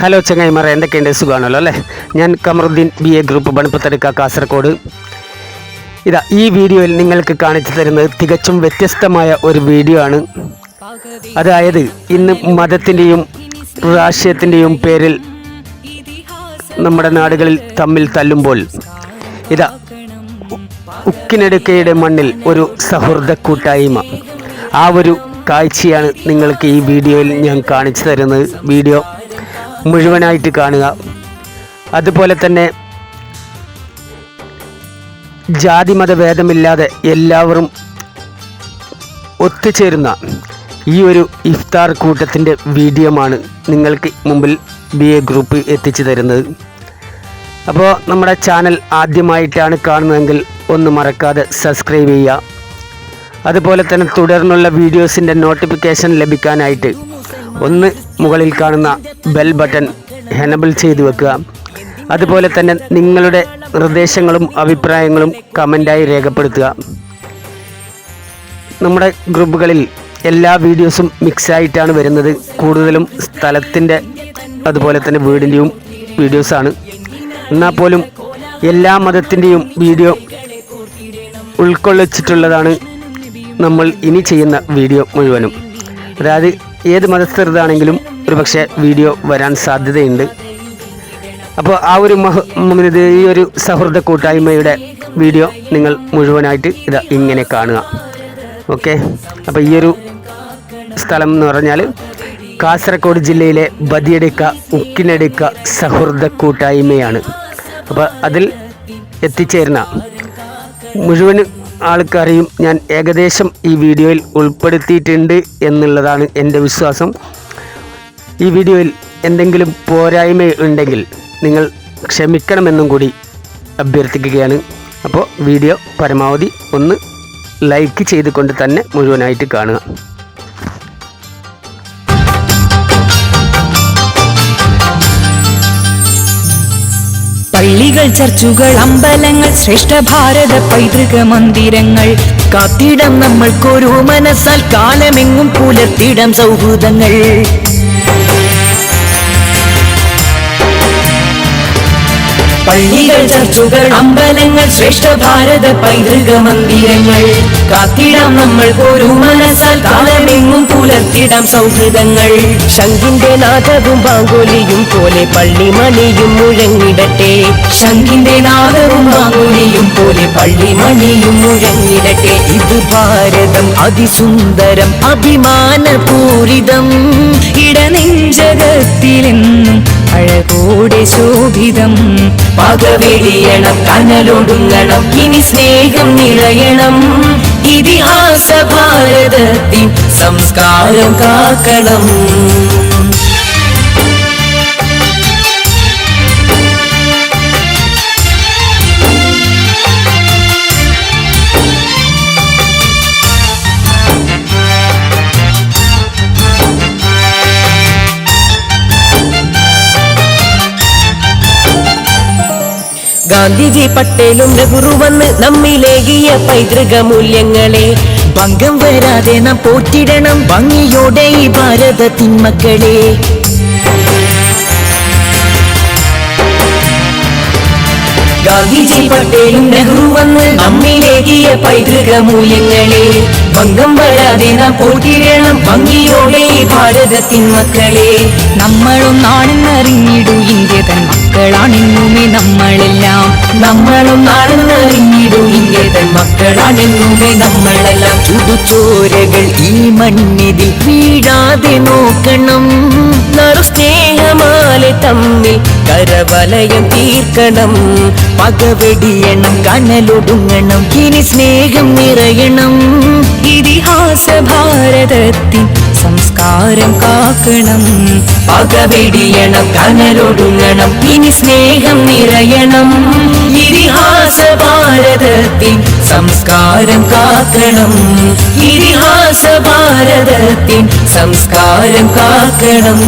Hello ചങ്ങായിമാരെ, എന്തൊക്കെയുണ്ട്? സുഖമാണല്ലോ അല്ലേ? ഞാൻ കമറുദ്ദീൻ BA ഗ്രൂപ്പ് ബണപ്പത്തടുക്ക കാസർഗോഡ്. ഈ വീഡിയോയിൽ നിങ്ങൾക്ക് കാണിച്ചു തരുന്നത് തികച്ചും വ്യത്യസ്തമായ ഒരു വീഡിയോ ആണ്. അതായത് ഇന്ന് മതത്തിൻ്റെയും രാഷ്ട്രീയത്തിൻ്റെയും പേരിൽ നമ്മുടെ നാടുകളിൽ തമ്മിൽ തല്ലുമ്പോൾ ഉക്കിനടുക്കയുടെ മണ്ണിൽ ഒരു സൗഹൃദ കൂട്ടായ്മ, ആ ഒരു കാഴ്ചയാണ് നിങ്ങൾക്ക് ഈ വീഡിയോയിൽ ഞാൻ കാണിച്ചു തരുന്നത്. വീഡിയോ മുഴുവനായിട്ട് കാണുക. അതുപോലെ തന്നെ ജാതി മതഭേദമില്ലാതെ എല്ലാവരും ഒത്തുചേരുന്ന ഈ ഒരു ഇഫ്താർ കൂട്ടത്തിൻ്റെ വീഡിയോമാണ് നിങ്ങൾക്ക് മുമ്പിൽ BA ഗ്രൂപ്പ് എത്തിച്ചു തരുന്നത്. അപ്പോൾ നമ്മുടെ ചാനൽ ആദ്യമായിട്ടാണ് കാണുന്നതെങ്കിൽ ഒന്ന് മറക്കാതെ സബ്സ്ക്രൈബ് ചെയ്യുക. അതുപോലെ തന്നെ തുടർന്നുള്ള വീഡിയോസിൻ്റെ നോട്ടിഫിക്കേഷൻ ലഭിക്കാനായിട്ട് ഒന്ന് മുകളിൽ കാണുന്ന ബെൽ ബട്ടൺ എനേബിൾ ചെയ്തു വെക്കുക. അതുപോലെ തന്നെ നിങ്ങളുടെ നിർദ്ദേശങ്ങളും അഭിപ്രായങ്ങളും കമൻ്റായി രേഖപ്പെടുത്തുക. നമ്മുടെ ഗ്രൂപ്പുകളിൽ എല്ലാ വീഡിയോസും മിക്സായിട്ടാണ് വരുന്നത്. കൂടുതലും സ്ഥലത്തിൻ്റെ അതുപോലെ തന്നെ വീടിൻ്റെയും വീഡിയോസാണ്. എന്നാൽ പോലും എല്ലാ മതത്തിൻ്റെയും വീഡിയോ ഉൾക്കൊള്ളിച്ചിട്ടുള്ളതാണ് നമ്മൾ ഇനി ചെയ്യുന്ന വീഡിയോ മുഴുവനും. അതായത് ഏത് മതസ്ഥരുതാണെങ്കിലും ഒരു പക്ഷേ വീഡിയോ വരാൻ സാധ്യതയുണ്ട്. അപ്പോൾ ആ ഒരു ഈ ഒരു സൗഹൃദ കൂട്ടായ്മയുടെ വീഡിയോ നിങ്ങൾ മുഴുവനായിട്ട് ഇങ്ങനെ കാണുക. ഓക്കെ, അപ്പോൾ ഈ ഒരു സ്ഥലം എന്ന് പറഞ്ഞാൽ കാസർഗോഡ് ജില്ലയിലെ ബദിയടുക്ക ഉക്കിനടുക്ക സൗഹൃദ കൂട്ടായ്മയാണ്. അപ്പോൾ അതിൽ എത്തിച്ചേരുന്ന മുഴുവൻ ആൾക്കാരെയും ഞാൻ ഏകദേശം ഈ വീഡിയോയിൽ ഉൾപ്പെടുത്തിയിട്ടുണ്ട് എന്നുള്ളതാണ് എൻ്റെ വിശ്വാസം. ഈ വീഡിയോയിൽ എന്തെങ്കിലും പോരായ്മ ഉണ്ടെങ്കിൽ നിങ്ങൾ ക്ഷമിക്കണമെന്നും കൂടി അഭ്യർത്ഥിക്കുകയാണ്. അപ്പോൾ വീഡിയോ പരമാവധി ഒന്ന് ലൈക്ക് ചെയ്തുകൊണ്ട് തന്നെ മുഴുവനായിട്ട് കാണുക. പള്ളികൾ, ചർച്ചുകൾ, അമ്പലങ്ങൾ, ശ്രേഷ്ഠ ഭാരത പൈതൃക മന്ദിരങ്ങൾ കാത്തിടം നമ്മൾക്കൊരു മനസ്സാൽ കാലമെങ്ങും പുലർത്തിടം സൗഹൃദങ്ങൾ. പള്ളികൾ, ചർച്ചുകൾ, അമ്പലങ്ങൾ, ശ്രേഷ്ഠ ഭാരത പൈതൃക മന്ദിരങ്ങൾ കാത്തിടാം നമ്മൾക്കൊരു മനസ്സാൽ കാലമെങ്ങും പുലർത്തിടാം സൗഹൃദങ്ങൾ. ശംഖിന്റെ നാദവും ബാങ്കുലിയും പോലെ പള്ളിമണിയും മുഴങ്ങിടട്ടെ. ശംഖിന്റെ നാദവും ബാങ്കുലിയും പോലെ പള്ളിമണിയും മുഴങ്ങിടട്ടെ. ഇത് ഭാരതം അതിസുന്ദരം അഭിമാനപൂരിതം, ഇടനെഞ്ചകത്തിലെന്നും അഴകോടെ ശോഭിതം. പകവെളിയണം, കനലൊടുങ്ങണം, ഇനി സ്നേഹം നിറയണം. ഇതിഹാസ ഭാരതത്തിൻ സംസ്കാരം കാക്കണം. ഗാന്ധിജി, പട്ടേലും നെഹ്റു വന്ന് നമ്മിലേകിയ പൈതൃക മൂല്യങ്ങളെ ഭംഗം വരാതെ നാം പോറ്റിടണം ഭംഗിയോടെ ഈ ഭാരതത്തിൻ മക്കളെ. ഗാന്ധിജി, പട്ടേലും നെഹ്റു വന്ന് നമ്മിലേകിയ പൈതൃക മൂല്യങ്ങളെ ഭംഗം വരാതെ നാം പോറ്റിടണം ഭംഗിയോടെ ഈ ഭാരതത്തിൻ മക്കളെ. നമ്മളൊന്നാണെന്നറിഞ്ഞിടൂ ഇന്ത്യ തൻ മക്കളാണെന്നുമേ നമ്മളെല്ലാം. നമ്മളൊന്നാണെന്നറിഞ്ഞിടൂ ഇന്ത്യ തൻ മക്കളാണെന്നുമേ നമ്മളെല്ലാം. ചുടുചോരകൾ ഈ മണ്ണിതിൽ വീഴാതെ നോക്കണം. സ്നേഹമാലെ തമ്മിൽ കരവലയം തീർക്കണം. പകവെടിയണം, കനലൊടുങ്ങണം, ഇനി സ്നേഹം നിറയണം. ഇതിഹാസ ഭാരതത്തിൻ സംസ്കാരം കാക്കണം. പകവെടിയണം, കനലൊടുങ്ങണം, ഇനി സ്നേഹം നിറയണം. ഇതിഹാസ ഭാരതത്തിൻ സംസ്കാരം കാക്കണം. ഇതിഹാസ ഭാരതത്തിൻ സംസ്കാരം കാക്കണം.